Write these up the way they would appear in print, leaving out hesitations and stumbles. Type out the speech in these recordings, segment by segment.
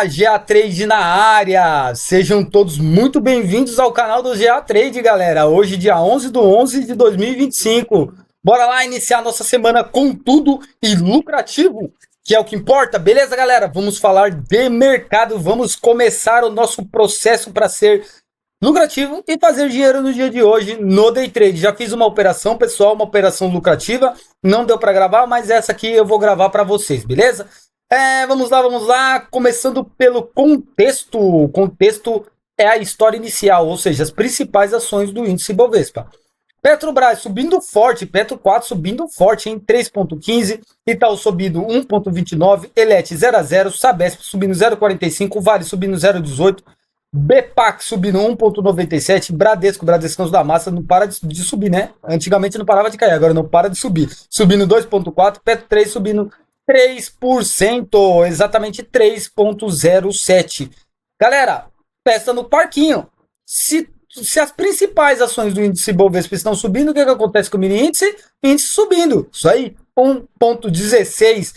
Opa, GA Trade na área! Sejam todos muito bem-vindos ao canal do GA Trade, galera. Hoje, dia 11/11 de 2025. Bora lá iniciar nossa semana com tudo e lucrativo, que é o que importa, beleza, galera? Vamos falar de mercado, vamos começar o nosso processo para ser lucrativo e fazer dinheiro no dia de hoje no Day Trade. Já fiz uma operação, pessoal, uma operação lucrativa. Não deu para gravar, mas essa aqui eu vou gravar para vocês, beleza? Vamos lá. Começando pelo contexto. O contexto é a história inicial, ou seja, as principais ações do índice Bovespa. Petrobras subindo forte, Petro 4 subindo forte em 3,15, Itaú subindo 1,29, Elet 0 a 0, Sabesp subindo 0,45, Vale subindo 0,18, BPAC subindo 1,97, Bradescão da Massa não para de subir, né? Antigamente não parava de cair, agora não para de subir. Subindo 2,4, Petro 3 subindo 3%, exatamente 3,07. Galera, peça no parquinho. Se as principais ações do índice Bovespa estão subindo, o que acontece com o mini índice? Índice subindo. Isso aí, 1,16.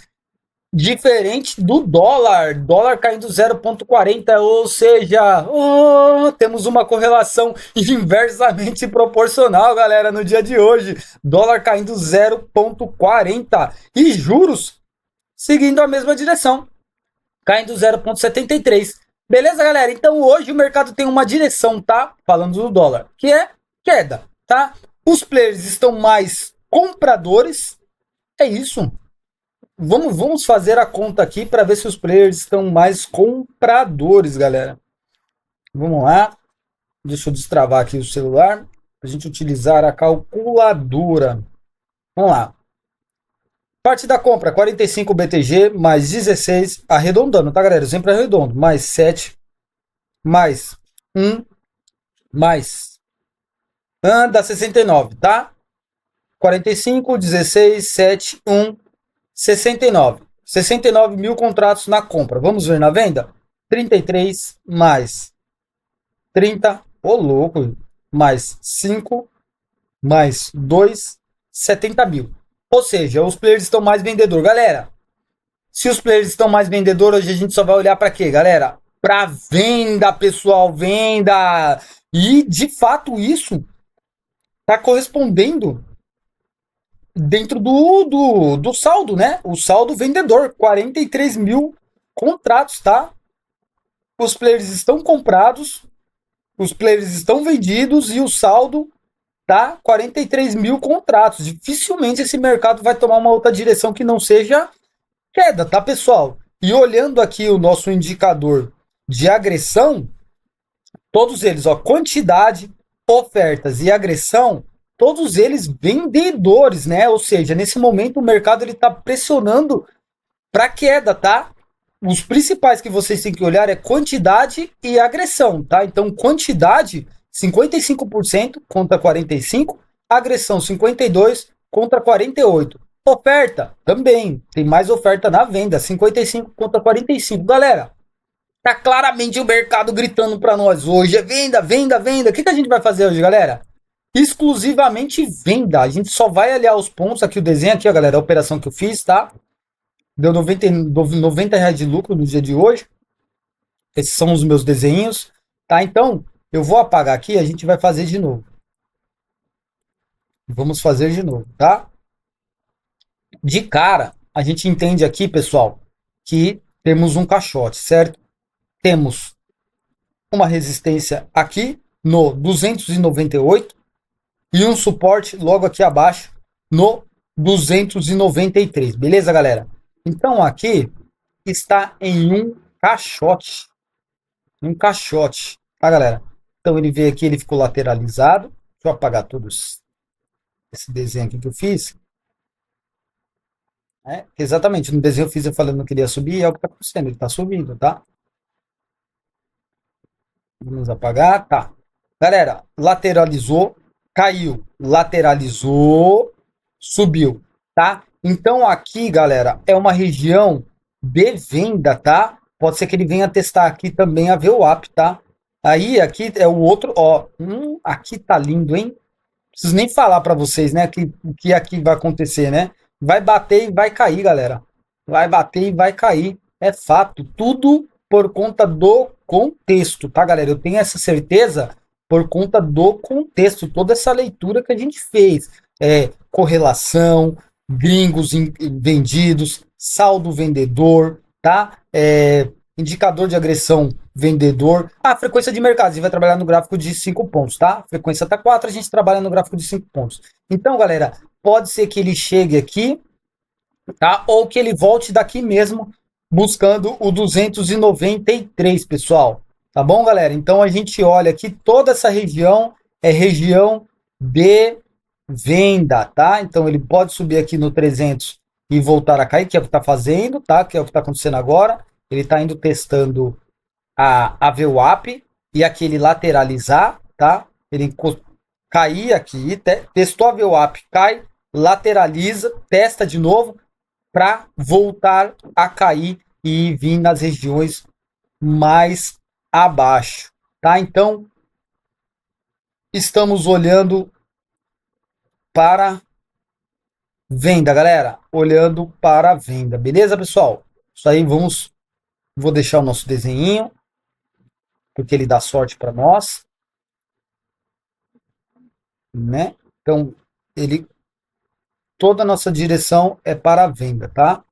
Diferente do dólar. Dólar caindo 0,40, ou seja, temos uma correlação inversamente proporcional, galera, no dia de hoje. Dólar caindo 0,40 e juros seguindo a mesma direção, caindo 0,73. Beleza, galera? Então hoje o mercado tem uma direção, tá? Falando do dólar, que é queda, tá? Os players estão mais compradores. É isso. Vamos fazer a conta aqui para ver se os players estão mais compradores, galera. Vamos lá. Deixa eu destravar aqui o celular para a gente utilizar a calculadora. Vamos lá. Parte da compra, 45 BTG, mais 16, arredondando, tá, galera? Eu sempre arredondo. Mais 7, mais 1, mais... dá 69, tá? 45, 16, 7, 1, 69. 69 mil contratos na compra. Vamos ver na venda? 33, mais 30, louco, mais 5, mais 2, 70 mil. Ou seja, os players estão mais vendedor. Galera, se os players estão mais vendedor, hoje a gente só vai olhar para quê, galera? Para venda, pessoal, venda. E, de fato, isso está correspondendo dentro do saldo, né? O saldo vendedor, 43 mil contratos, tá? Os players estão comprados, os players estão vendidos e o saldo tá 43 mil contratos. Dificilmente esse mercado vai tomar uma outra direção que não seja queda, tá, pessoal? E olhando aqui o nosso indicador de agressão, todos eles, ó, quantidade, ofertas e agressão, todos eles vendedores, né? Ou seja, nesse momento o mercado ele tá pressionando para queda, tá? Os principais que vocês têm que olhar é quantidade e agressão, tá? Então, quantidade 55% contra 45%, agressão 52% contra 48%. Oferta também, tem mais oferta na venda, 55 contra 45. Galera, tá claramente o mercado gritando para nós hoje, é venda, venda, venda. O que a gente vai fazer hoje, galera? Exclusivamente venda. A gente só vai aliar os pontos, aqui o desenho aqui, ó, galera, a operação que eu fiz, tá? Deu 90 reais de lucro no dia de hoje. Esses são os meus desenhos, tá? Então, eu vou apagar aqui e a gente vai fazer de novo. Vamos fazer de novo, tá? De cara, a gente entende aqui, pessoal, que temos um caixote, certo? Temos uma resistência aqui no 298 e um suporte logo aqui abaixo no 293. Beleza, galera? Então, aqui está em um caixote. Um caixote, tá, galera? Então ele veio aqui, ele ficou lateralizado. Deixa eu apagar todos esse desenho aqui que eu fiz. Exatamente, no desenho eu fiz eu falando que não queria subir, é o que está acontecendo, ele está subindo, tá? Vamos apagar, tá. Galera, lateralizou, caiu, lateralizou, subiu, tá? Então aqui, galera, é uma região de venda, tá? Pode ser que ele venha testar aqui também a VWAP, tá? Aí, aqui é o outro, ó. Aqui tá lindo, hein? Não preciso nem falar para vocês, né? O que aqui vai acontecer, né? Vai bater e vai cair, galera. Vai bater e vai cair. É fato. Tudo por conta do contexto, tá, galera? Eu tenho essa certeza por conta do contexto, toda essa leitura que a gente fez. Correlação, gringos vendidos, saldo vendedor, tá? Indicador de agressão vendedor. Frequência de mercado, a gente vai trabalhar no gráfico de 5 pontos, tá? Frequência tá 4, a gente trabalha no gráfico de 5 pontos. Então, galera, pode ser que ele chegue aqui, tá? Ou que ele volte daqui mesmo, buscando o 293, pessoal. Tá bom, galera? Então a gente olha aqui, toda essa região é região de venda, tá? Então ele pode subir aqui no 300 e voltar a cair, que é o que está fazendo, tá? Que é o que está acontecendo agora. Ele está indo testando a VWAP e aquele lateralizar, tá? Ele cair aqui, testou a VWAP, cai, lateraliza, testa de novo para voltar a cair e vir nas regiões mais abaixo, tá? Então estamos olhando para venda, galera, olhando para a venda, beleza, pessoal? Isso aí, vou deixar o nosso desenho, porque ele dá sorte para nós, né? Então, toda a nossa direção é para a venda, tá?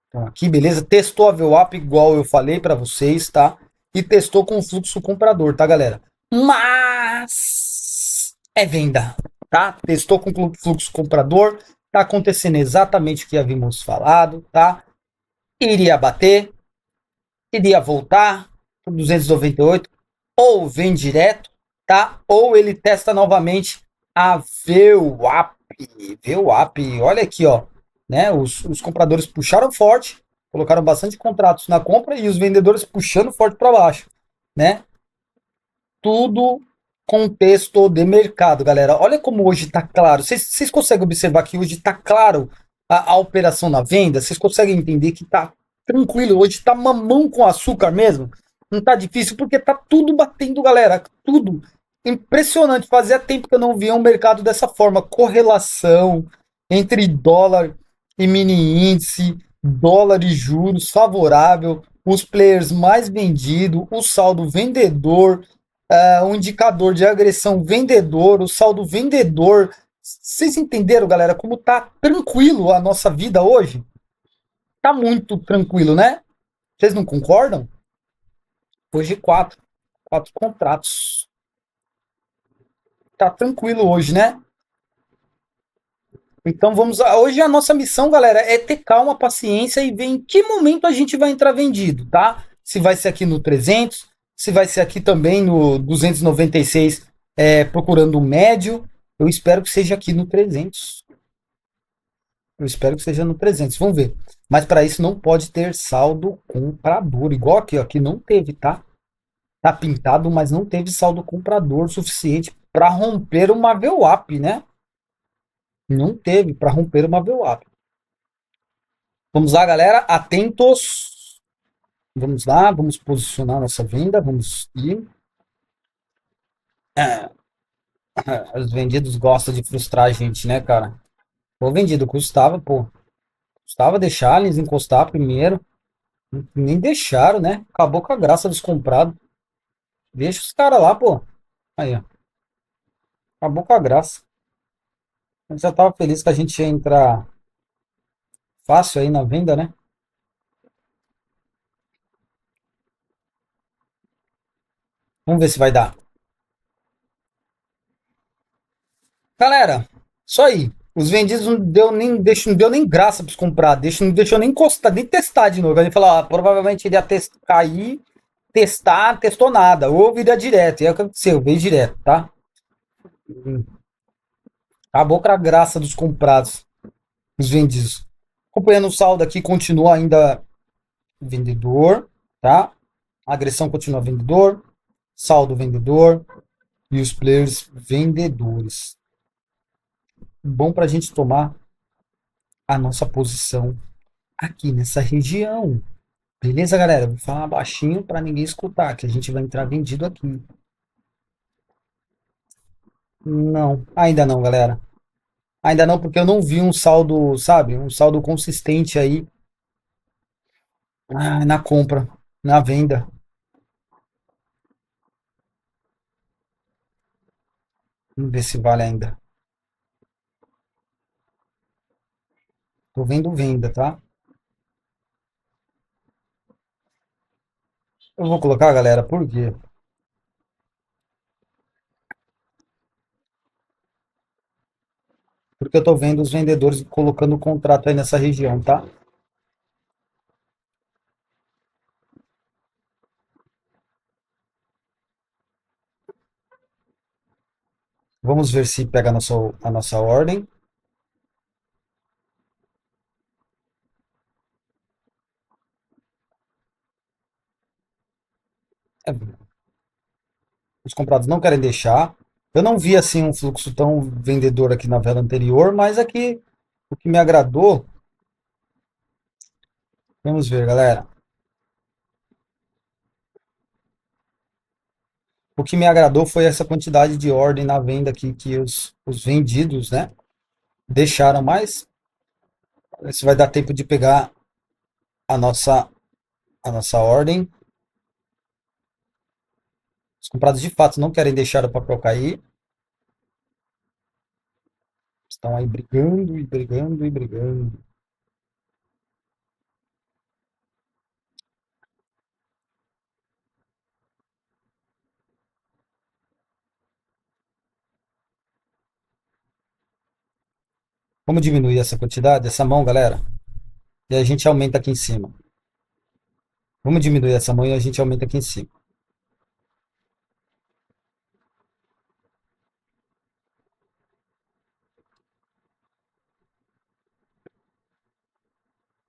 Então, aqui, beleza? Testou a VWAP igual eu falei para vocês, tá? E testou com o fluxo comprador, tá, galera? Mas é venda, tá? Testou com o fluxo comprador, tá acontecendo exatamente o que havíamos falado, tá? Iria bater, iria voltar para 298, ou vem direto, tá? Ou ele testa novamente a VWAP. VWAP, olha aqui, ó, né? Os compradores puxaram forte, colocaram bastante contratos na compra e os vendedores puxando forte para baixo, né? Tudo contexto de mercado, galera. Olha como hoje está claro. Vocês conseguem observar que hoje está claro a operação na venda? Vocês conseguem entender que está tranquilo? Hoje está mamão com açúcar mesmo? Não está difícil porque está tudo batendo, galera. Tudo. Impressionante. Fazia tempo que eu não via um mercado dessa forma. Correlação entre dólar e mini índice, dólar e juros favorável, os players mais vendidos, o saldo vendedor, o indicador de agressão vendedor, o saldo vendedor. Vocês entenderam, galera, como tá tranquilo a nossa vida hoje? Tá muito tranquilo, né? Vocês não concordam? Hoje quatro contratos. Tá tranquilo hoje, né? Então vamos. Hoje a nossa missão, galera, é ter calma, paciência e ver em que momento a gente vai entrar vendido, tá? Se vai ser aqui no 300, se vai ser aqui também no 296, procurando um médio. Eu espero que seja aqui no 300. Eu espero que seja no 300. Vamos ver. Mas para isso não pode ter saldo comprador. Igual aqui, ó. Aqui não teve, tá? Tá pintado, mas não teve saldo comprador suficiente para romper uma VWAP, né? Não teve para romper uma VWAP. Vamos lá, galera. Atentos. Vamos lá. Vamos posicionar nossa venda. Vamos ir. Os vendidos gostam de frustrar a gente, né, cara? Pô, vendido, custava, pô. Custava deixar eles encostar primeiro. Nem deixaram, né? Acabou com a graça dos comprados. Deixa os caras lá, pô. Aí, ó. Acabou com a graça. A gente já tava feliz que a gente ia entrar fácil aí na venda, né? Vamos ver se vai dar. Galera, isso aí. Os vendidos não deu nem graça para os comprar, não deixou nem encostar, nem testar de novo. A gente falou, provavelmente iria cair, testou nada, ou viria direto. E é o que aconteceu, veio direto, tá? Acabou com a graça dos comprados, os vendidos. Acompanhando o saldo aqui, continua ainda vendedor, tá? A agressão continua vendedor, saldo vendedor e os players vendedores. Bom para a gente tomar a nossa posição aqui nessa região. Beleza, galera? Vou falar baixinho para ninguém escutar, que a gente vai entrar vendido aqui. Não, ainda não, galera. Ainda não, porque eu não vi um saldo, sabe? Um saldo consistente aí na compra, na venda. Vamos ver se vale ainda. Tô vendo venda, tá? Eu vou colocar, galera, por quê? Porque eu tô vendo os vendedores colocando o contrato aí nessa região, tá? Vamos ver se pega a nossa ordem. É, os comprados não querem deixar. Eu não vi assim um fluxo tão vendedor aqui na vela anterior, mas aqui o que me agradou, vamos ver, galera. O que me agradou foi essa quantidade de ordem na venda aqui que os vendidos, né, deixaram mais. Isso vai dar tempo de pegar a nossa a nossa ordem. Os comprados de fato não querem deixar o papel cair. Estão aí brigando e brigando e brigando. Vamos diminuir essa quantidade, essa mão, galera, e a gente aumenta aqui em cima. Vamos diminuir essa mão e a gente aumenta aqui em cima.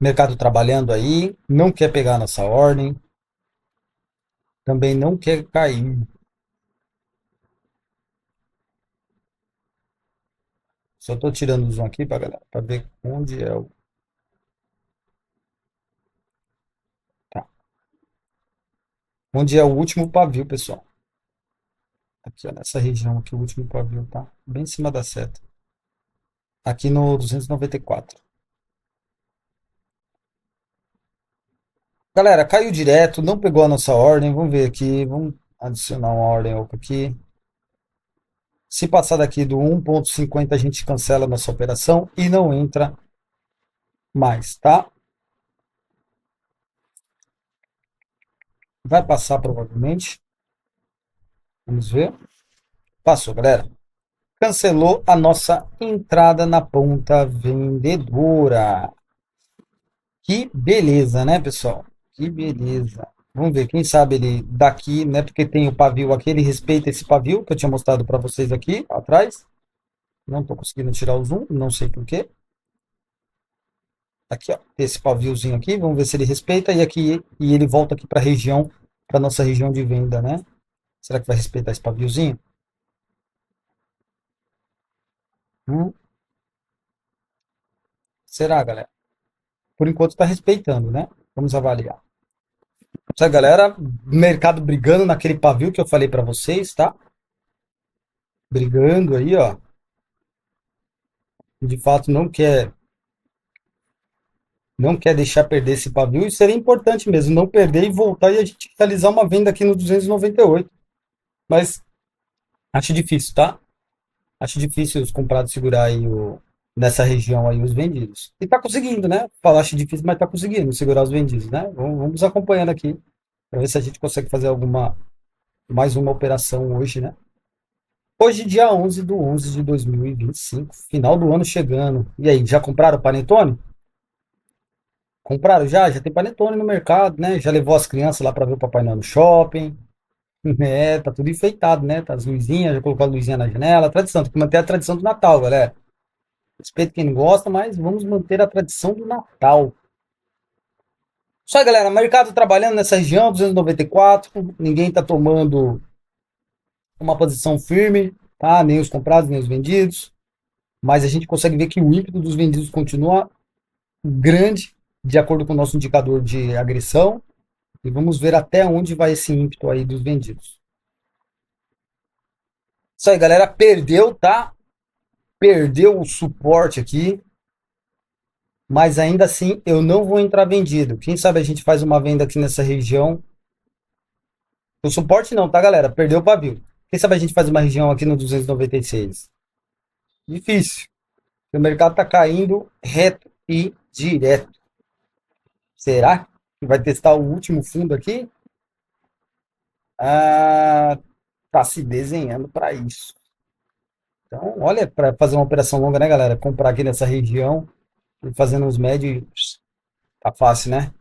Mercado trabalhando aí, não quer pegar a nossa ordem, também não quer cair. Só estou tirando o zoom aqui para galera, para ver onde é o. Tá. Onde é o último pavio, pessoal. Aqui, ó, nessa região aqui, o último pavio tá bem em cima da seta. Aqui no 294. Galera, caiu direto, não pegou a nossa ordem. Vamos ver aqui, vamos adicionar uma ordem opa aqui. Se passar daqui do 1,50, a gente cancela a nossa operação e não entra mais, tá? Vai passar provavelmente. Vamos ver. Passou, galera. Cancelou a nossa entrada na ponta vendedora. Que beleza, né, pessoal? Que beleza. Vamos ver, quem sabe ele daqui, né? Porque tem o pavio aqui, ele respeita esse pavio que eu tinha mostrado para vocês aqui atrás. Não estou conseguindo tirar o zoom, não sei por quê. Aqui, ó, esse paviozinho aqui, vamos ver se ele respeita e aqui e ele volta aqui para a região, para nossa região de venda, né? Será que vai respeitar esse paviozinho? Hum, será, galera? Por enquanto está respeitando, né? Vamos avaliar. Essa galera, mercado brigando naquele pavio que eu falei para vocês, tá? Brigando aí, ó. De fato não quer deixar perder esse pavio e seria importante mesmo não perder e voltar e a gente realizar uma venda aqui no 298. Mas acho difícil, tá? Acho difícil os comprados segurar aí nessa região aí os vendidos. E tá conseguindo, né? Falar acho difícil, mas tá conseguindo segurar os vendidos, né? Vamos acompanhando aqui para ver se a gente consegue fazer mais uma operação hoje, né? Hoje, dia 11/11 de 2025, final do ano chegando. E aí, já compraram o panetone? Compraram já? Já tem panetone no mercado, né? Já levou as crianças lá para ver o Papai Noel no shopping. É, tá tudo enfeitado, né? Tá as luzinhas, já colocou a luzinha na janela. Tradição, tem que manter a tradição do Natal, galera. Respeito quem não gosta, mas vamos manter a tradição do Natal. Só aí, galera, mercado trabalhando nessa região, 294. Ninguém tá tomando uma posição firme, tá? Nem os comprados, nem os vendidos. Mas a gente consegue ver que o ímpeto dos vendidos continua grande, de acordo com o nosso indicador de agressão. E vamos ver até onde vai esse ímpeto aí dos vendidos. Isso aí, galera. Perdeu, tá? perdeu o suporte aqui, mas ainda assim eu não vou entrar vendido. Quem sabe a gente faz uma venda aqui nessa região. O suporte não, tá, galera? Perdeu o pavio. Quem sabe a gente faz uma região aqui no 296? Difícil. O mercado tá caindo reto e direto. Será que vai testar o último fundo aqui? Ah, tá se desenhando para isso. Então, olha, para fazer uma operação longa, né, galera? Comprar aqui nessa região e fazendo uns médios, tá fácil, né?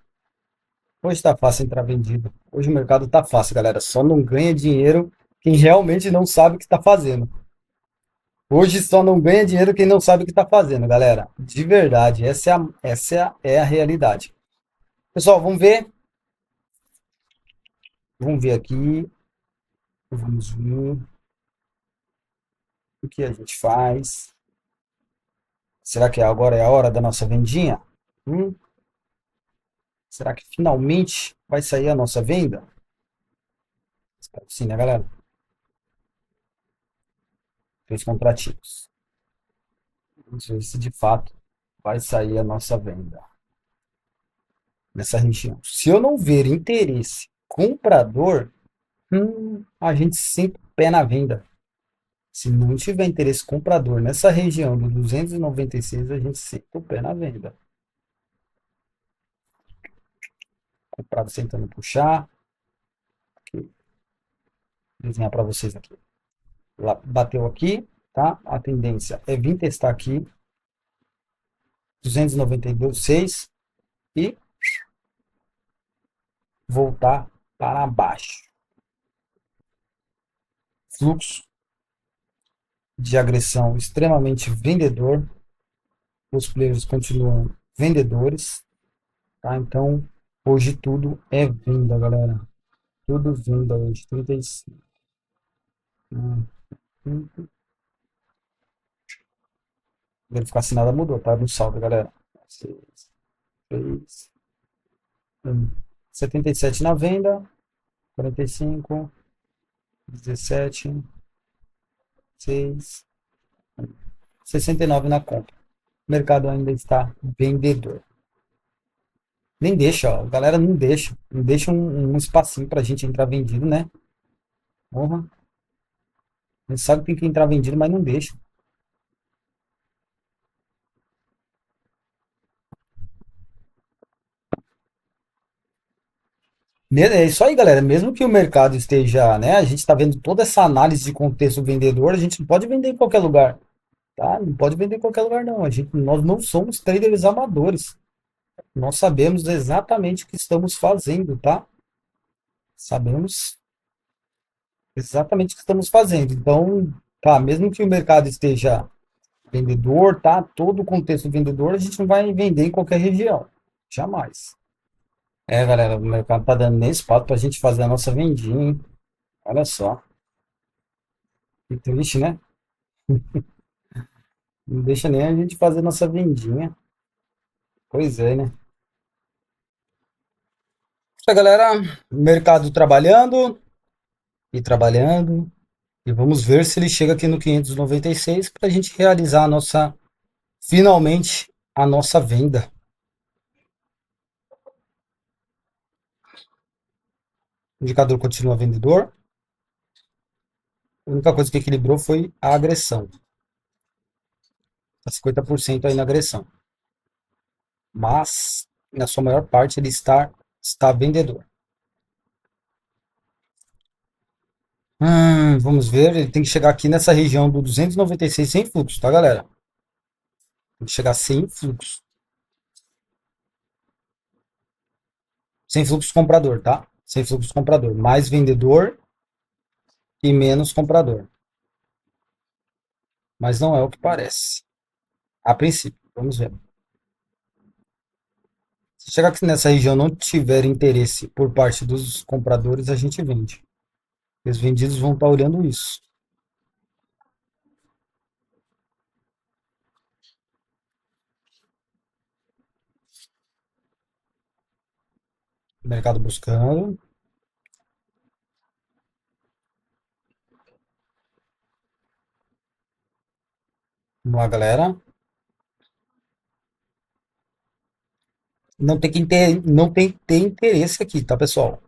Hoje tá fácil entrar vendido. Hoje o mercado tá fácil, galera. Só não ganha dinheiro quem realmente não sabe o que está fazendo. Hoje só não ganha dinheiro quem não sabe o que está fazendo, galera. De verdade, essa é a realidade. Pessoal, vamos ver aqui, vamos ver o que a gente faz. Será que agora é a hora da nossa vendinha? Hum? Será que finalmente vai sair a nossa venda? Espero que sim, né, galera? 3 contratinhos. Vamos ver se de fato vai sair a nossa venda nessa região. Se eu não ver interesse comprador, a gente senta o pé na venda. Se não tiver interesse comprador nessa região do 296, a gente senta o pé na venda. Comprado tentando puxar. Aqui, desenhar para vocês aqui. Lá, bateu aqui, tá? A tendência é vir testar aqui. 296 e voltar para baixo. Fluxo de agressão extremamente vendedor. Os players continuam vendedores, tá? Então, hoje tudo é venda, galera. Tudo venda hoje. 35. Verificar se nada mudou, tá? No saldo, galera. 6, 3, 1. 77 na venda. 45, 17, 6, 69 na compra. O mercado ainda está vendedor. Nem deixa, ó. A galera não deixa. Não deixa um espacinho pra gente entrar vendido, né? Porra. A gente sabe que tem que entrar vendido, mas não deixa. É isso aí, galera. Mesmo que o mercado esteja, né? A gente está vendo toda essa análise de contexto vendedor, a gente não pode vender em qualquer lugar, tá? Não pode vender em qualquer lugar, não. Nós não somos traders amadores. Nós sabemos exatamente o que estamos fazendo, tá? Sabemos exatamente o que estamos fazendo. Então, tá, mesmo que o mercado esteja vendedor, tá? Todo o contexto vendedor, a gente não vai vender em qualquer região. Jamais. É, galera, o mercado tá dando nem espaço pra gente fazer a nossa vendinha, hein? Olha só. Que triste, né? Não deixa nem a gente fazer a nossa vendinha. Pois é, né? Isso aí, galera. Mercado trabalhando e trabalhando. E vamos ver se ele chega aqui no 596 para a gente realizar finalmente, a nossa venda. O indicador continua vendedor. A única coisa que equilibrou foi a agressão. Está 50% aí na agressão. Mas, na sua maior parte, ele está vendedor. Vamos ver, ele tem que chegar aqui nessa região do 296 sem fluxo, tá, galera? Tem que chegar sem fluxo. Sem fluxo comprador, tá? Sem fluxo comprador. Mais vendedor e menos comprador. Mas não é o que parece. A princípio, vamos ver. Se chegar aqui nessa região não tiver interesse por parte dos compradores, a gente vende. E os vendidos vão estar olhando isso. O mercado buscando. Vamos lá, galera. Não tem que ter interesse aqui, tá, pessoal?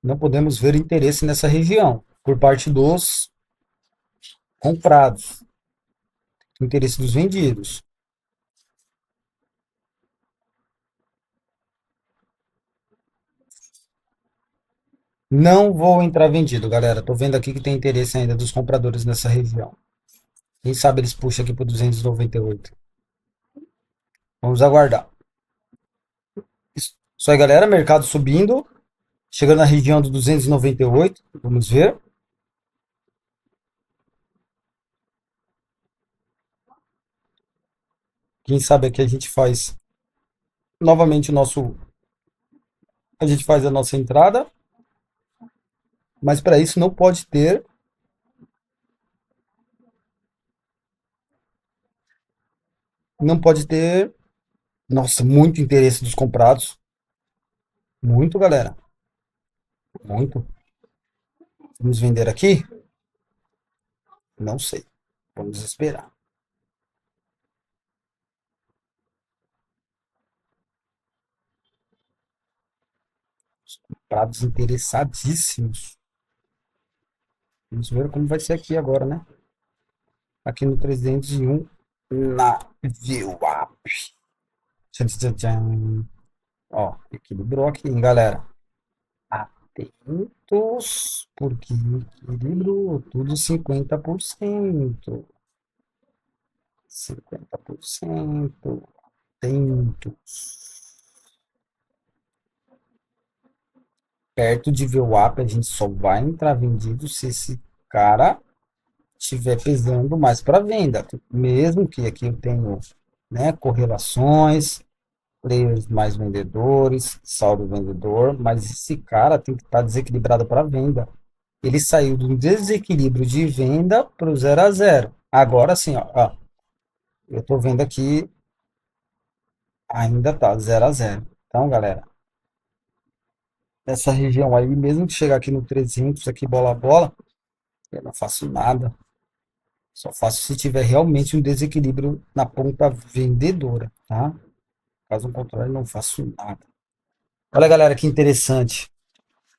Não podemos ver interesse nessa região por parte dos comprados, interesse dos vendidos. Não vou entrar vendido, galera. Tô vendo aqui que tem interesse ainda dos compradores nessa região. Quem sabe eles puxam aqui para 298. Vamos aguardar. Isso aí, galera. Mercado subindo. Chegando na região do 298. Vamos ver. Quem sabe aqui a gente faz novamente o nosso. A gente faz a nossa entrada. Mas para isso não pode ter. Não pode ter. Nossa, muito interesse dos comprados. Muito, galera. Muito. Vamos vender aqui? Não sei. Vamos esperar. Comprados interessadíssimos. Vamos ver como vai ser aqui agora, né? Aqui no 301 na VWAP. Tchan, tchan, tchan. Ó, equilibrou aqui, hein, galera. Atentos, porque equilibrou tudo 50%. 50%. Atentos. Perto de VWAP, a gente só vai entrar vendido se esse cara estiver pesando mais para venda. Mesmo que aqui eu tenho, né, correlações, players mais vendedores, saldo vendedor, mas esse cara tem que estar desequilibrado para venda. Ele saiu de um desequilíbrio de venda para o 0 a 0. Agora sim, ó, eu estou vendo aqui, ainda tá 0 a 0. Então, galera, essa região aí, mesmo que chegar aqui no 300, aqui bola a bola, eu não faço nada. Só faço se tiver realmente um desequilíbrio na ponta vendedora, tá? Caso contrário, não faço nada. Olha, galera, que interessante.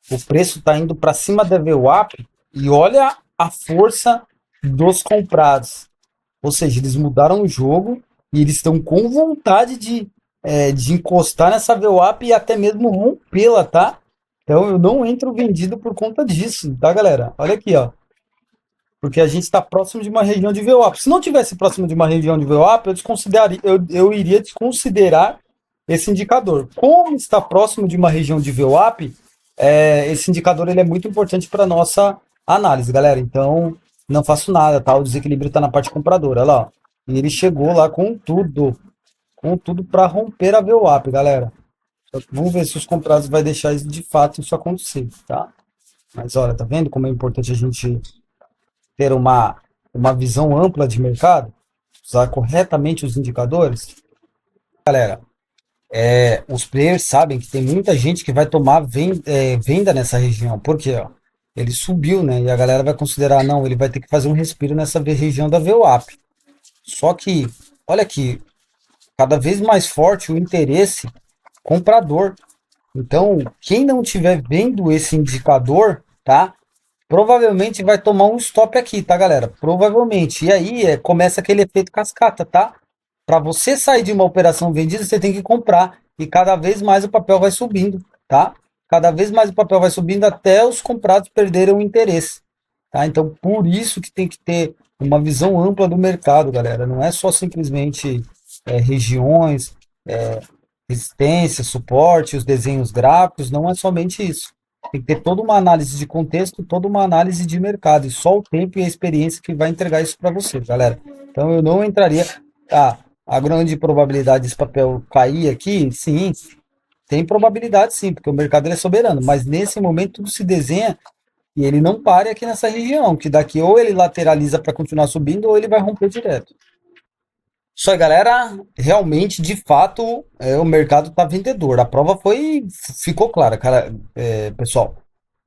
O preço está indo para cima da VWAP e olha a força dos comprados. Ou seja, eles mudaram o jogo e eles estão com vontade de encostar nessa VWAP e até mesmo rompê-la, tá? Então eu não entro vendido por conta disso, tá, galera? Olha aqui, ó. Porque a gente está próximo de uma região de VWAP. Se não tivesse próximo de uma região de VWAP, eu iria desconsiderar esse indicador. Como está próximo de uma região de VWAP, esse indicador ele é muito importante para nossa análise, galera. Então, não faço nada, tá? O desequilíbrio está na parte compradora, olha lá. E ele chegou lá com tudo para romper a VWAP, galera. Vamos ver se os comprados vai deixar isso de fato isso acontecer, tá? Mas olha, tá vendo como é importante a gente ter uma visão ampla de mercado, usar corretamente os indicadores? Galera, os players sabem que tem muita gente que vai tomar venda nessa região. Por quê? Ó? Ele subiu, né? E a galera vai considerar, não, ele vai ter que fazer um respiro nessa região da VWAP. Só que, olha aqui, cada vez mais forte o interesse comprador. Então, quem não estiver vendo esse indicador, tá? Provavelmente vai tomar um stop aqui, tá, galera? Provavelmente. E aí começa aquele efeito cascata, tá? Para você sair de uma operação vendida, você tem que comprar. E cada vez mais o papel vai subindo, tá? Cada vez mais o papel vai subindo até os comprados perderem o interesse, tá? Então, por isso que tem que ter uma visão ampla do mercado, galera. Não é só simplesmente regiões, resistência, suporte, os desenhos gráficos. Não é somente isso. Tem que ter toda uma análise de contexto, toda uma análise de mercado. E só o tempo e a experiência que vai entregar isso para você, galera. Então eu não entraria. A grande probabilidade desse papel cair aqui, sim, tem probabilidade sim, porque o mercado é soberano. Mas nesse momento tudo se desenha e ele não pare aqui nessa região, que daqui ou ele lateraliza para continuar subindo ou ele vai romper direto. Isso aí, galera. Realmente, de fato, o mercado está vendedor. A prova ficou clara, cara, pessoal.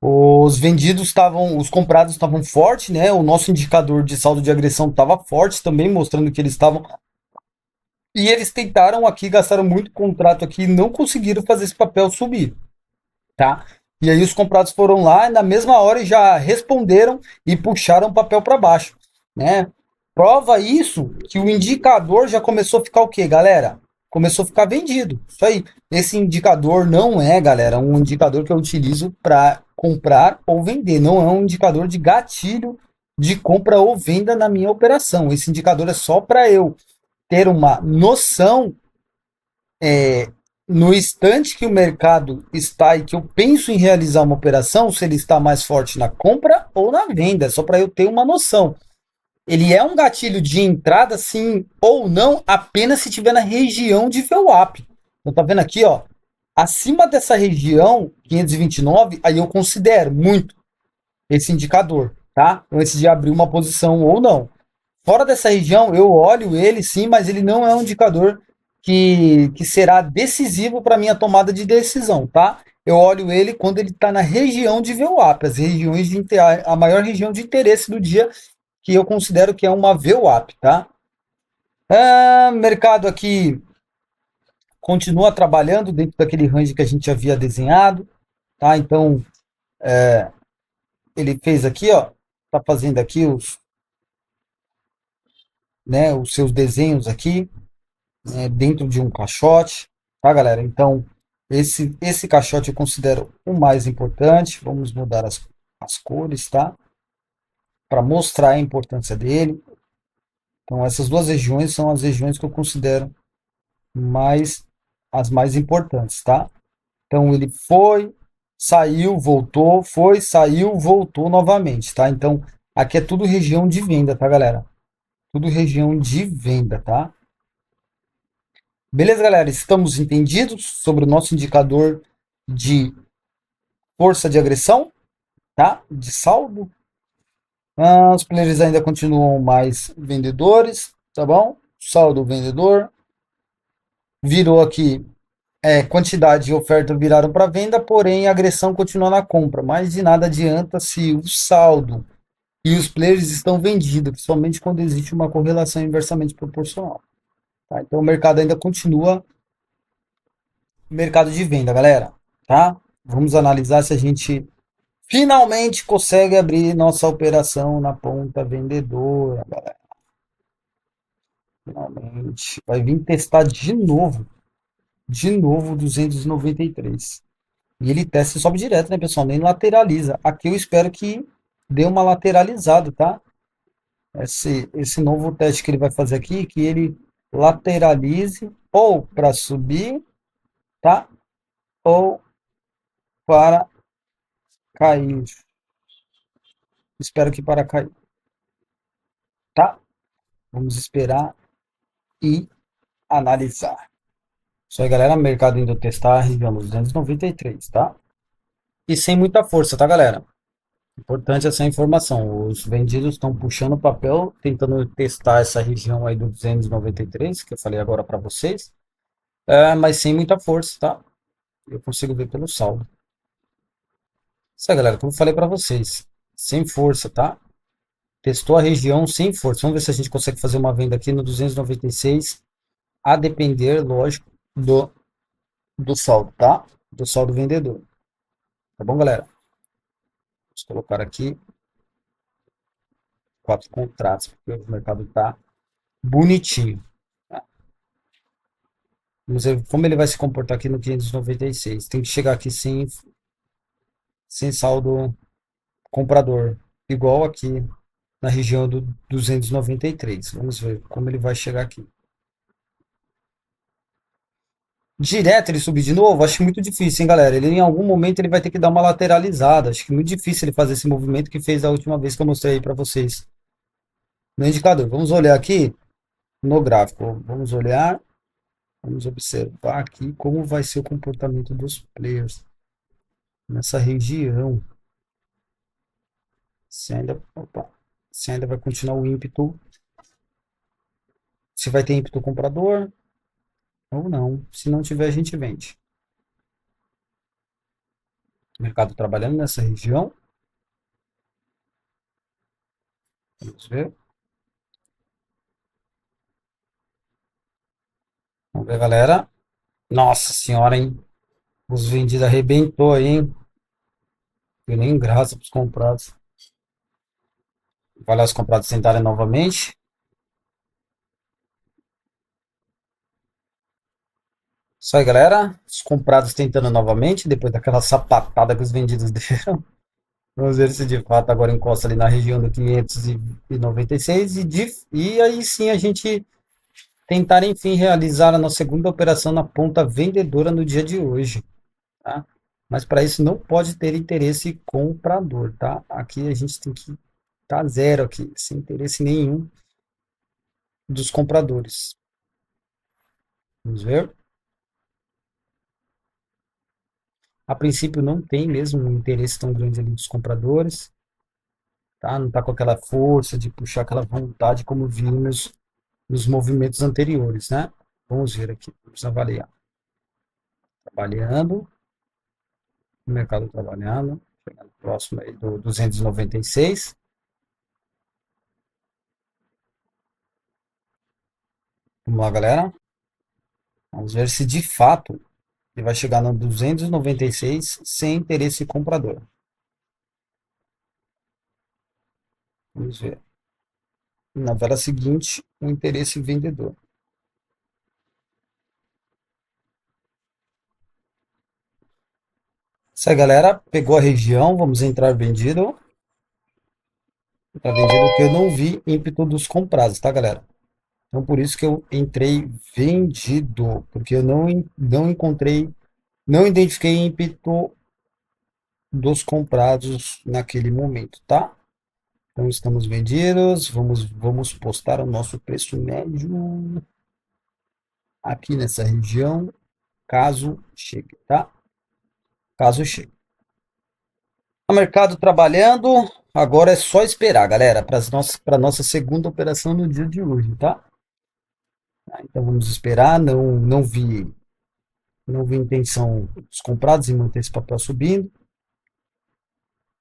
Os vendidos estavam, os comprados estavam fortes, né? O nosso indicador de saldo de agressão estava forte também, mostrando que eles estavam. E eles tentaram aqui, gastaram muito contrato aqui e não conseguiram fazer esse papel subir, tá? E aí os comprados foram lá na mesma hora e já responderam e puxaram o papel para baixo, né? Prova isso que o indicador já começou a ficar o quê, galera? Começou a ficar vendido. Isso aí. Esse indicador não é, galera, um indicador que eu utilizo para comprar ou vender. Não é um indicador de gatilho de compra ou venda na minha operação. Esse indicador é só para eu ter uma noção no instante que o mercado está e que eu penso em realizar uma operação, se ele está mais forte na compra ou na venda, só para eu ter uma noção. Ele é um gatilho de entrada, sim ou não, apenas se estiver na região de VWAP. Então, tá vendo aqui, ó, acima dessa região, 529, aí eu considero muito esse indicador, tá? Antes de abrir uma posição ou não. Fora dessa região, eu olho ele sim, mas ele não é um indicador que será decisivo para minha tomada de decisão, tá? Eu olho ele quando ele está na região de VWAP, as regiões de a maior região de interesse do dia, que eu considero que é uma VWAP, tá? Mercado aqui continua trabalhando dentro daquele range que a gente havia desenhado, tá? Então, ele fez aqui, ó, tá fazendo aqui os seus desenhos aqui, dentro de um caixote, tá, galera? Então, esse caixote eu considero o mais importante. Vamos mudar as cores, tá? Para mostrar a importância dele. Então, essas duas regiões são as regiões que eu considero as mais importantes, tá? Então, ele foi, saiu, voltou, foi, saiu, voltou novamente, tá? Então, aqui é tudo região de venda, tá, galera? Tudo região de venda, tá? Beleza, galera? Estamos entendidos sobre o nosso indicador de força de agressão, tá? De saldo. Os players ainda continuam mais vendedores, tá bom? Saldo vendedor. Virou aqui, quantidade e oferta viraram para venda, porém a agressão continua na compra. Mas de nada adianta se o saldo e os players estão vendidos, principalmente quando existe uma correlação inversamente proporcional. Tá? Então o mercado ainda continua mercado de venda, galera, tá? Vamos analisar se a gente finalmente consegue abrir nossa operação na ponta vendedora, galera. Finalmente. Vai vir testar de novo 293. E ele testa e sobe direto, né, pessoal? Nem lateraliza. Aqui eu espero que dê uma lateralizada, tá? Esse novo teste que ele vai fazer aqui, que ele lateralize ou para subir, tá? Ou para cair. Espero que para cair, tá? Vamos esperar e analisar. Isso aí, galera. Mercado indo testar a região dos 293, tá? E sem muita força, tá, galera? Importante essa informação. Os vendidos estão puxando o papel, tentando testar essa região aí do 293, que eu falei agora para vocês. Mas sem muita força, tá? Eu consigo ver pelo saldo. Isso aí, galera. Como eu falei para vocês. Sem força, tá? Testou a região sem força. Vamos ver se a gente consegue fazer uma venda aqui no 296, a depender, lógico, do saldo, tá? Do saldo vendedor. Tá bom, galera? Vamos colocar aqui 4 contratos, porque o mercado tá bonitinho. Tá? Vamos ver como ele vai se comportar aqui no 596. Tem que chegar aqui sem saldo comprador, igual aqui na região do 293. Vamos ver como ele vai chegar aqui. Direto ele subir de novo, acho muito difícil, hein, galera? Ele em algum momento ele vai ter que dar uma lateralizada. Acho que é muito difícil ele fazer esse movimento que fez da última vez que eu mostrei aí para vocês no indicador. Vamos olhar aqui no gráfico. Vamos observar aqui como vai ser o comportamento dos players nessa região. Se ainda vai continuar o ímpeto, se vai ter ímpeto comprador ou não. Se não tiver, a gente vende. Mercado trabalhando nessa região. Vamos ver. Vamos ver, galera. Nossa senhora, hein? Os vendidos arrebentou aí, hein? Deu nem graça para os comprados. Vai lá os comprados sentarem novamente. Isso aí, galera. Os comprados tentando novamente, depois daquela sapatada que os vendidos deram. Vamos ver se de fato agora encosta ali na região do 596 e aí sim a gente tentar, enfim, realizar a nossa segunda operação na ponta vendedora no dia de hoje, tá? Mas para isso não pode ter interesse comprador, tá? Aqui a gente tem que estar zero aqui, sem interesse nenhum dos compradores. Vamos ver. A princípio não tem mesmo um interesse tão grande ali dos compradores, tá? Não tá com aquela força de puxar aquela vontade como vimos nos movimentos anteriores, né? Vamos ver aqui, vamos avaliar. Trabalhando, o mercado trabalhando, chegando próximo aí do 296. Vamos lá, galera. Vamos ver se de fato ele vai chegar no 296 sem interesse comprador. Vamos ver. Na vela seguinte, o interesse vendedor. Isso aí, galera. Pegou a região. Vamos entrar vendido. Entrar vendido que eu não vi ímpeto dos comprados, tá, galera? Então, por isso que eu entrei vendido. Porque eu não encontrei, não identifiquei ímpeto dos comprados naquele momento, tá? Então, estamos vendidos. Vamos postar o nosso preço médio aqui nessa região, caso chegue, tá? Caso chegue. O mercado trabalhando, agora é só esperar, galera, para nossa segunda operação no dia de hoje, tá? Então vamos esperar, não vi intenção dos comprados em manter esse papel subindo,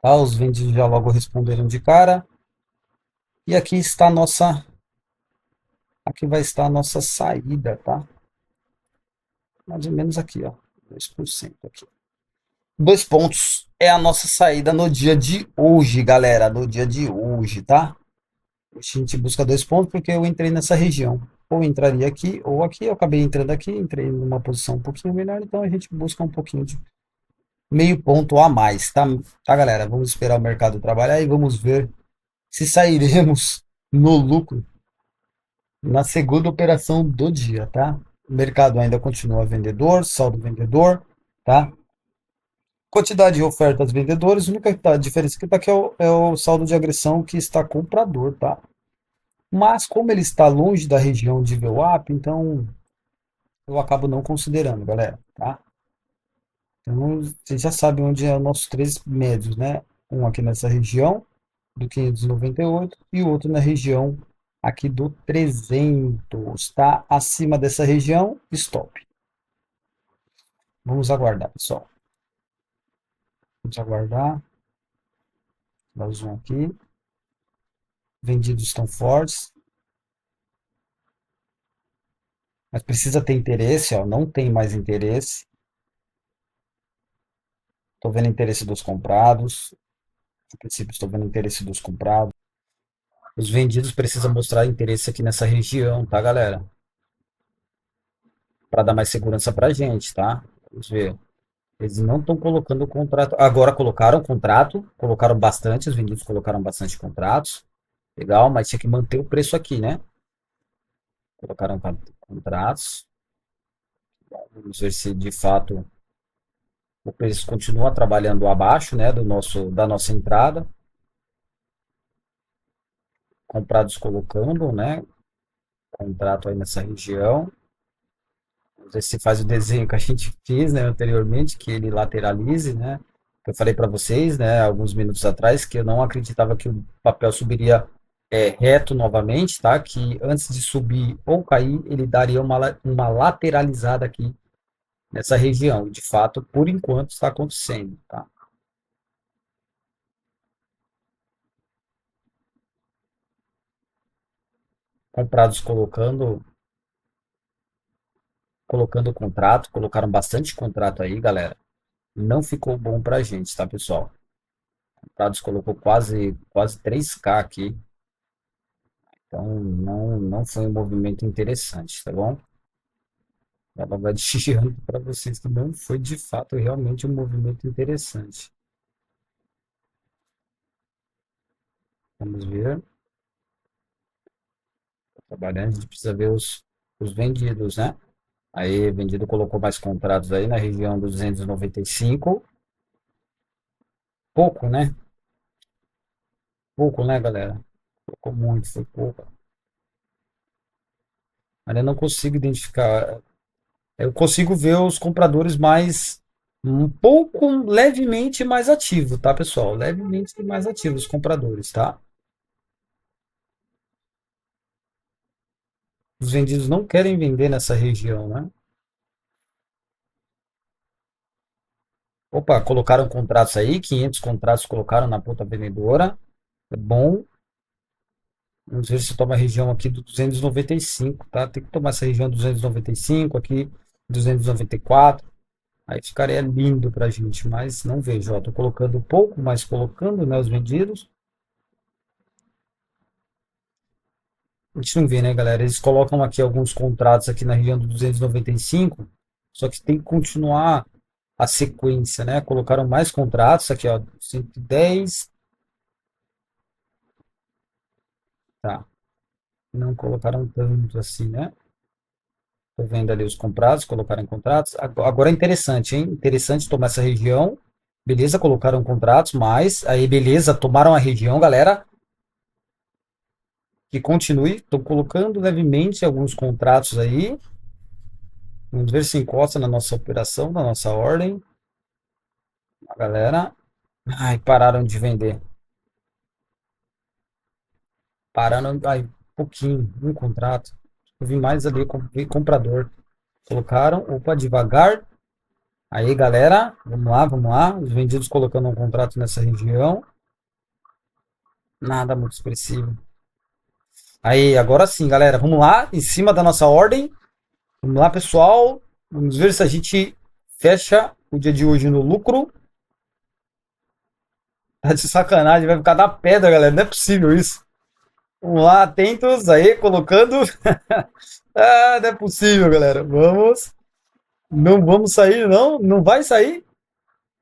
tá? Os vendidos já logo responderam de cara. E aqui está a nossa, aqui vai estar a nossa saída, tá? Mais ou menos aqui, ó, 2% aqui. 2 pontos é a nossa saída no dia de hoje, galera. No dia de hoje, tá? A gente busca 2 pontos porque eu entrei nessa região. Ou entraria aqui ou aqui. Eu acabei entrando aqui, entrei numa posição um pouquinho melhor. Então a gente busca um pouquinho de meio ponto a mais, tá? Tá, galera? Vamos esperar o mercado trabalhar e vamos ver se sairemos no lucro na segunda operação do dia, tá? O mercado ainda continua vendedor, saldo vendedor, tá? Quantidade de ofertas vendedores, a única diferença que está aqui é o saldo de agressão que está comprador, tá? Mas como ele está longe da região de VWAP, então eu acabo não considerando, galera, tá? Então vocês já sabem onde é os nossos três médios, né? Um aqui nessa região do 598 e o outro na região aqui do 300, tá? Acima dessa região, stop. Vamos aguardar, pessoal. Vamos aguardar. Dá o zoom aqui. Vendidos estão fortes. Mas precisa ter interesse, ó. Não tem mais interesse. Estou vendo interesse dos comprados. A princípio, estou vendo interesse dos comprados. Os vendidos precisam mostrar interesse aqui nessa região, tá, galera? Para dar mais segurança para a gente, tá? Vamos ver. Eles não estão colocando o contrato. Agora colocaram contrato. Colocaram bastante. Os vendidos colocaram bastante contratos. Legal, mas tinha que manter o preço aqui, né? Colocaram contratos. Bom, vamos ver se de fato o preço continua trabalhando abaixo, né, da nossa entrada. Comprados colocando, né, contrato aí nessa região. Vamos ver se faz o desenho que a gente fez, né, anteriormente, que ele lateralize, né. Eu falei para vocês, né, alguns minutos atrás, que eu não acreditava que o papel subiria reto novamente, tá? Que antes de subir ou cair, ele daria uma lateralizada aqui nessa região. De fato, por enquanto, está acontecendo, tá? Comprados colocando o contrato, colocaram bastante contrato aí, galera. Não ficou bom pra gente, tá, pessoal? Comprados colocou quase 3K aqui. Então não foi um movimento interessante, tá bom? Ela vai desejando para vocês que não foi de fato realmente um movimento interessante. Vamos ver. Trabalhando, a gente precisa ver os vendidos, né? Aí, vendido colocou mais contratos aí na região dos 295. Pouco, né? Pouco, né, galera? Colocou muito, foi pouco. Mas eu não consigo identificar. Eu consigo ver os compradores mais um pouco levemente mais ativos, tá, pessoal? Levemente mais ativos os compradores, tá? Os vendidos não querem vender nessa região, né? Opa, colocaram contratos aí, 500 contratos colocaram na ponta vendedora. É bom. Vamos ver se toma a região aqui do 295, tá? Tem que tomar essa região 295 aqui, 294. Aí ficaria lindo pra gente, mas não vejo. Ó, tô colocando pouco, mas colocando, né, os vendidos. A gente não vê, né, galera? Eles colocam aqui alguns contratos aqui na região do 295, só que tem que continuar a sequência, né? Colocaram mais contratos aqui, ó, 110, tá? Não colocaram tanto assim, né? Tô vendo ali os comprados, colocaram contratos. Agora é interessante, hein? Interessante tomar essa região. Beleza, colocaram contratos, mas aí beleza, tomaram a região, galera. Que continue. Estou colocando levemente alguns contratos aí. Vamos ver se encosta na nossa operação, na nossa ordem. A galera. Ai, pararam de vender. Pararam, ai, pouquinho, um contrato. Eu vi mais ali, vi comprador. Colocaram, opa, devagar. Aí, galera, vamos lá, vamos lá. Os vendidos colocando um contrato nessa região. Nada muito expressivo. Aí, agora sim, galera, vamos lá, em cima da nossa ordem. Vamos lá, pessoal. Vamos ver se a gente fecha o dia de hoje no lucro. Tá de sacanagem, vai ficar na pedra, galera. Não é possível isso. Vamos lá, atentos aí, colocando. Ah, não é possível, galera. Vamos. Não vamos sair, não? Não vai sair?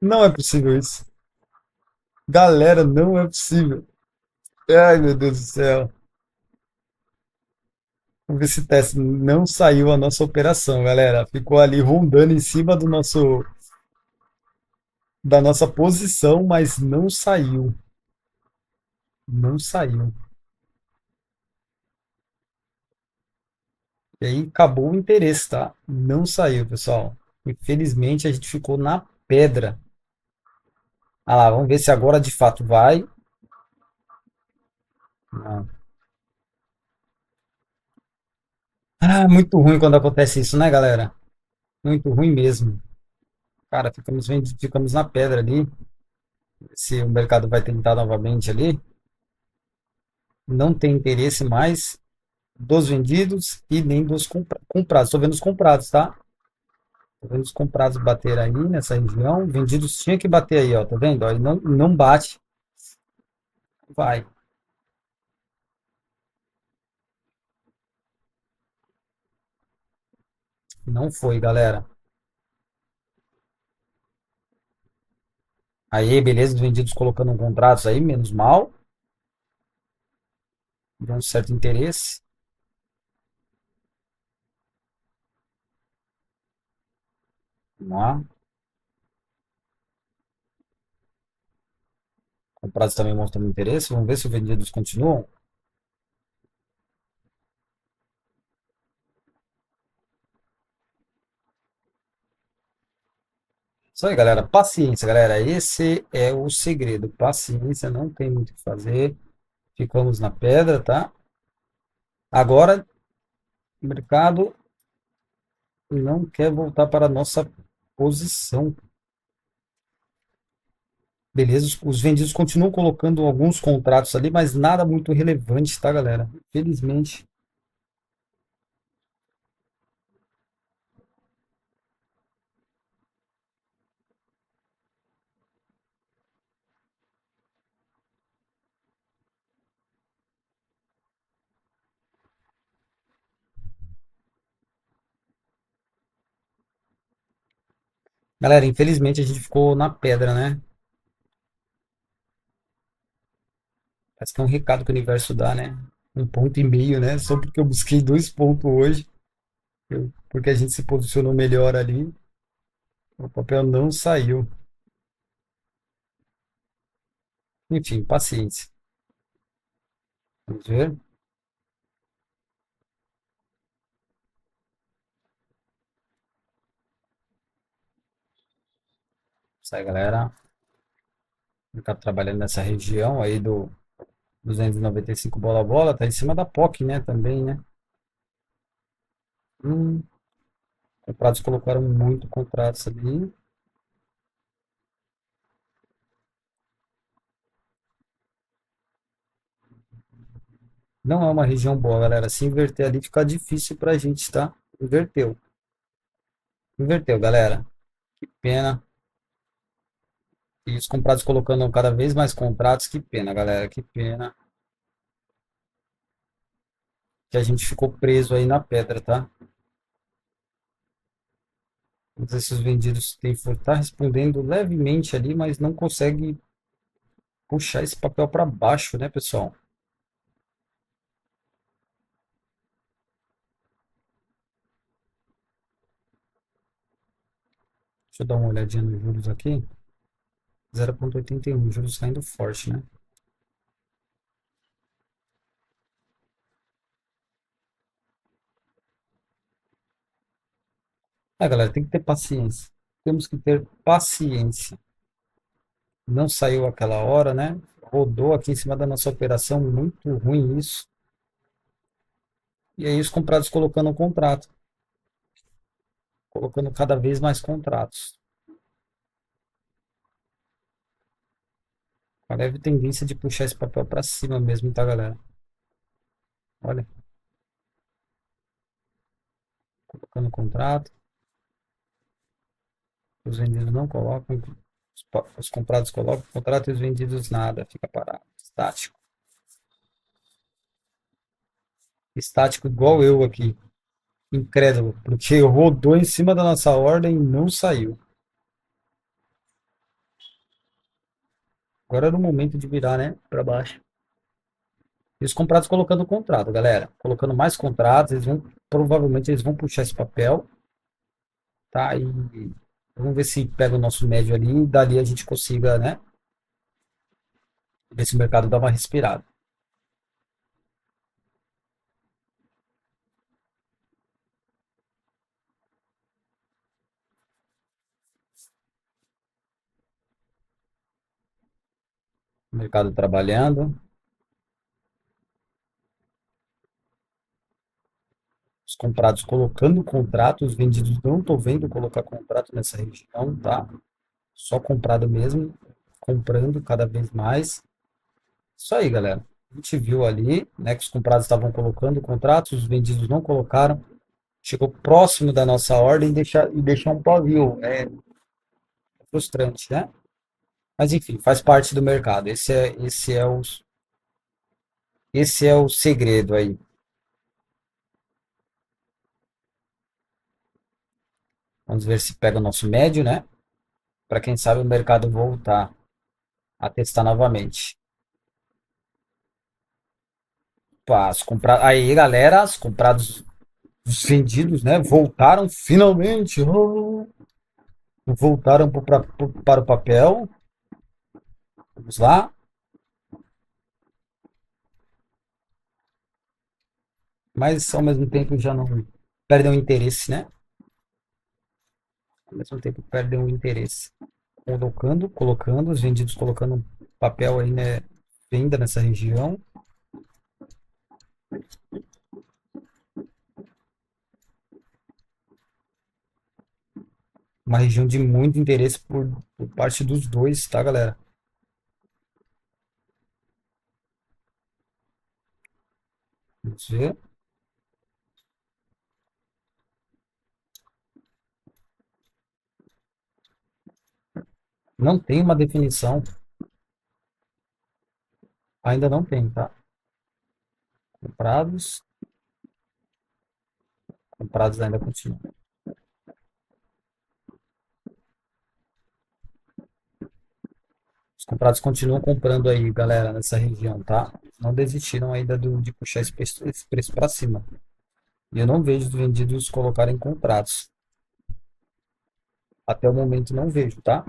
Não é possível isso. Galera, não é possível. Ai, meu Deus do céu. Vamos ver se teste. Não saiu a nossa operação, galera. Ficou ali rondando em cima da nossa posição, mas não saiu. Não saiu. E aí acabou o interesse, tá? Não saiu, pessoal. Infelizmente a gente ficou na pedra. Ah lá, vamos ver se agora de fato vai. Não. Ah, muito ruim quando acontece isso, né, galera? Muito ruim mesmo. Cara, ficamos na pedra ali. Se o mercado vai tentar novamente ali, não tem interesse mais dos vendidos e nem dos comprados. Estou vendo os comprados, tá? Tô vendo os comprados bater aí nessa região. Vendidos tinha que bater aí, ó. Tá vendo? Ó, e não bate. Vai. Não foi, galera. Aí, beleza, os vendidos colocando contratos aí, menos mal. De um certo interesse. Vamos lá. Comprados também mostrando interesse. Vamos ver se os vendidos continuam. Isso aí, galera. Paciência, galera. Esse é o segredo. Paciência, não tem muito o que fazer. Ficamos na pedra, tá? Agora, o mercado não quer voltar para a nossa posição. Beleza, os vendidos continuam colocando alguns contratos ali, mas nada muito relevante, tá, galera? Infelizmente, Galera, infelizmente a gente ficou na pedra, né? Parece que é um recado que o universo dá, né? 1,5 ponto, né? Só porque eu busquei 2 pontos hoje, porque a gente se posicionou melhor ali, o papel não saiu. Enfim, paciência. Vamos ver. Sai, galera. O mercado trabalhando nessa região aí do 295 bola a bola, tá em cima da POC, né? Também, né? Hum, comprados colocaram muito contratos ali. Não é uma região boa, galera. Se inverter ali fica difícil pra gente, tá? Inverteu. Inverteu, galera. Que pena. E os comprados colocando cada vez mais contratos. Que pena, galera. Que pena que a gente ficou preso aí na pedra, tá? Todos esses vendidos têm tá respondendo levemente ali, mas não consegue puxar esse papel para baixo, né, pessoal? Deixa eu dar uma olhadinha nos juros aqui. 0,81, juros saindo forte, né? Galera, tem que ter paciência. Temos que ter paciência. Não saiu aquela hora, né? Rodou aqui em cima da nossa operação, muito ruim isso. E aí os comprados colocando um contrato, colocando cada vez mais contratos. Com a leve tendência de puxar esse papel para cima mesmo, tá, galera? Olha, colocando contrato, os vendidos não colocam, os comprados colocam contrato e os vendidos nada, fica parado, estático. Estático igual eu aqui, incrédulo, porque rodou em cima da nossa ordem e não saiu. Agora era o momento de virar, né, para baixo. E os comprados colocando contrato, galera. Colocando mais contratos, provavelmente eles vão puxar esse papel, tá? E vamos ver se pega o nosso médio ali e dali a gente consiga, né? Ver se o mercado dá uma respirada. O mercado trabalhando, os comprados colocando contrato, os vendidos não estou vendo colocar contrato nessa região, tá? Só comprado mesmo, comprando cada vez mais. Isso aí, galera. A gente viu ali, né, que os comprados estavam colocando contratos, os vendidos não colocaram. Chegou próximo da nossa ordem e deixar um pavio. É frustrante, né? Mas enfim, faz parte do mercado. Esse é o segredo aí. Vamos ver se pega o nosso médio, né? Para quem sabe o mercado voltar a testar novamente. Pá, aí, galera, os comprados, os vendidos, né? Voltaram finalmente. Oh, voltaram para o papel. Vamos lá. Mas ao mesmo tempo já não perdem o interesse, né? Ao mesmo tempo perdem o interesse. Colocando, os vendidos colocando papel aí, né? Venda nessa região. Uma região de muito interesse por parte dos dois, tá, galera? Vamos ver. Não tem uma definição. Ainda não tem, tá? Comprados. Comprados ainda continuam. Os comprados continuam comprando aí, galera, nessa região, tá? Não desistiram ainda de puxar esse preço para cima. E eu não vejo os vendidos colocarem contratos. Até o momento não vejo, tá?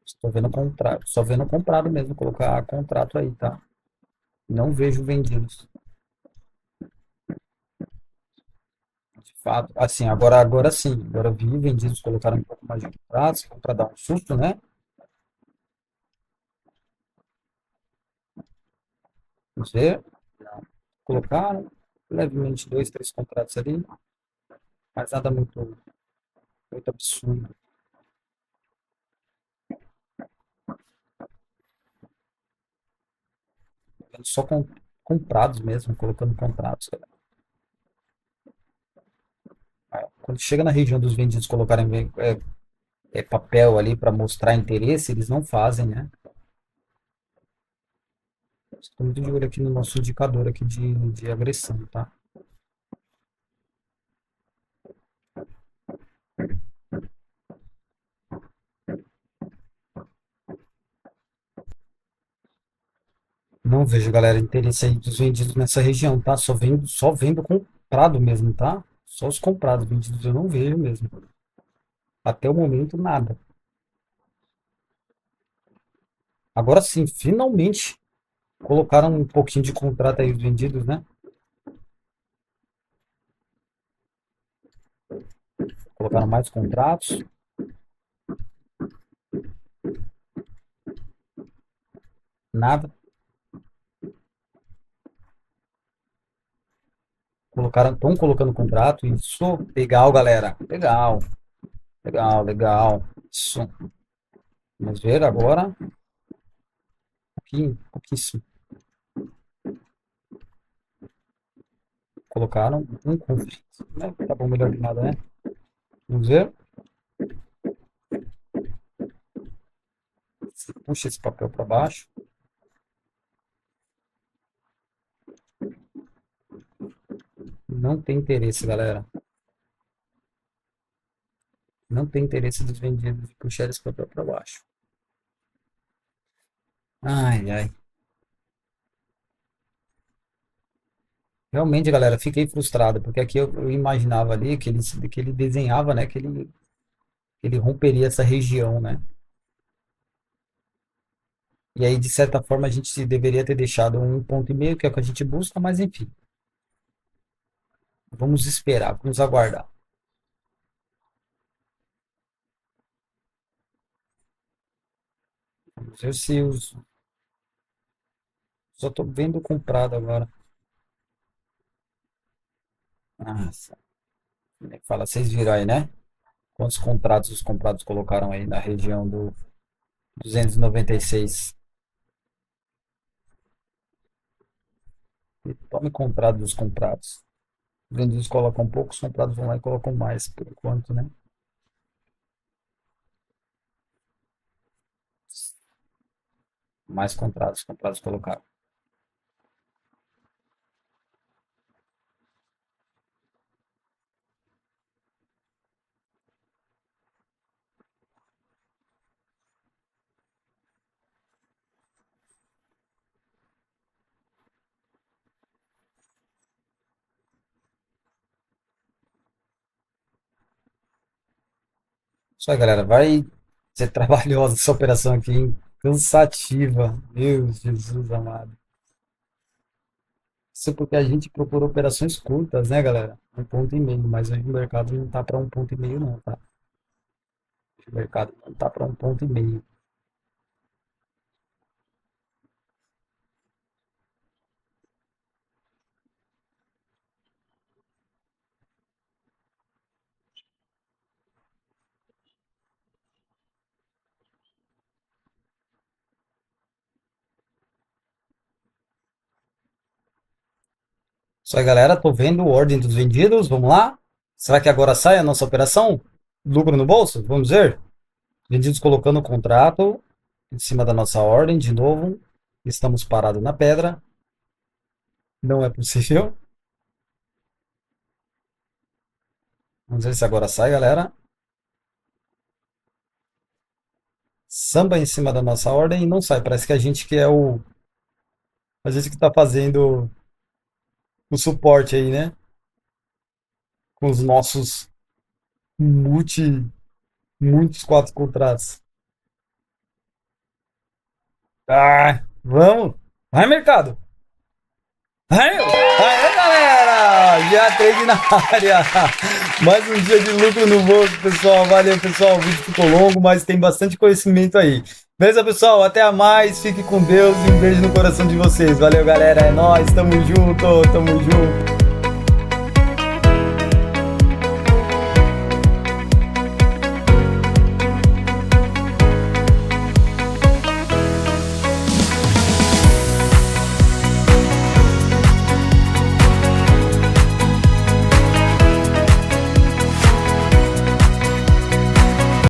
Estou vendo contrato, só vendo comprado mesmo, colocar contrato aí, tá? Não vejo vendidos. De fato, assim, agora sim, agora eu vi vendidos colocaram um pouco mais de contratos para dar um susto, né? Vamos ver. Colocaram levemente dois, três contratos ali, mas nada muito absurdo. Só comprados mesmo, colocando contratos. Quando chega na região dos vendidos colocarem papel ali para mostrar interesse, eles não fazem, né? Estou muito de olho aqui no nosso indicador aqui de agressão, tá? Não vejo, galera, interesse aí dos vendidos nessa região, tá? Só vendo comprado mesmo, tá? Só os comprados, vendidos eu não vejo mesmo. Até o momento, nada. Agora sim, finalmente colocaram um pouquinho de contrato aí os vendidos, né? Colocaram mais contratos, nada. Estão colocando contrato, isso, legal, galera. Legal, legal, legal. Isso. Vamos ver agora. Pouquíssimo. Colocaram um conflito, né? Tá bom, melhor que nada, né? Vamos ver. Puxa esse papel para baixo. Não tem interesse, galera. Não tem interesse dos vendidos de puxar esse papel para baixo. Ai, ai. Realmente, galera, fiquei frustrado, porque aqui eu imaginava ali que ele desenhava, né? Que ele romperia essa região, né? E aí, de certa forma, a gente deveria ter deixado um ponto e meio, que é o que a gente busca, mas enfim. Vamos esperar, vamos aguardar. Vamos ver se os. Só tô vendo comprado agora. Nossa, como é que fala? Vocês viram aí, né? Quantos contratos os comprados colocaram aí na região do 296? E tome comprado dos comprados. Os vendidos colocam poucos, os comprados vão lá e colocam mais, por enquanto, né? Mais contratos, comprados colocaram. Isso aí, galera. Vai ser trabalhosa essa operação aqui, hein? Cansativa. Meu Jesus amado. Isso porque a gente procura operações curtas, né, galera? 1,5 ponto, mas hoje o mercado não tá para 1,5 ponto não, tá? O mercado não tá para 1,5 ponto. Isso aí, galera. Tô vendo ordem dos vendidos. Vamos lá? Será que agora sai a nossa operação? Lucro no bolso? Vamos ver. Vendidos colocando o contrato em cima da nossa ordem. De novo, estamos parados na pedra. Não é possível. Vamos ver se agora sai, galera. Samba em cima da nossa ordem e não sai. Parece que a gente que é o. A gente que tá fazendo o suporte aí, né? Com os nossos muitos quatro contratos. Ah, vamos! Vai, mercado! Vai, meu! Aê, galera! Já trade na área! Mais um dia de lucro no bolso, pessoal. Valeu, pessoal. O vídeo ficou longo, mas tem bastante conhecimento aí. Beleza, pessoal? Até mais. Fique com Deus e um beijo no coração de vocês. Valeu, galera. É nóis. Tamo junto. Tamo junto.